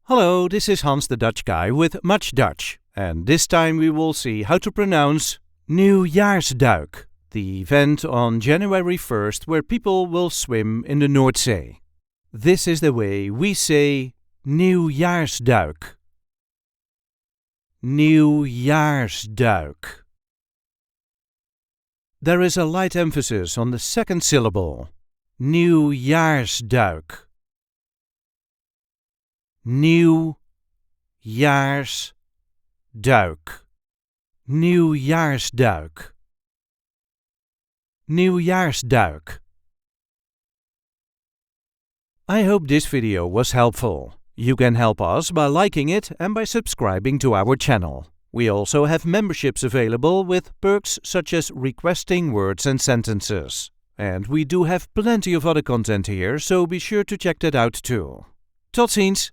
Hello, this is Hans the Dutch guy with Much Dutch, and this time we will see how to pronounce nieuwJAARSDUIK, the event on January 1st where people will swim in the Noordzee. This is the way we say nieuwJAARSduik. nieuwJAARSduik. There is a light emphasis on the second syllable. nieuwJAARSDUIK. nieuwJAARSduik. nieuwJAARSduik. nieuwJAARSduik. I hope this video was helpful. You can help us by liking it and by subscribing to our channel. We also have memberships available with perks such as requesting words and sentences. And we do have plenty of other content here, so be sure to check that out too. Tot ziens!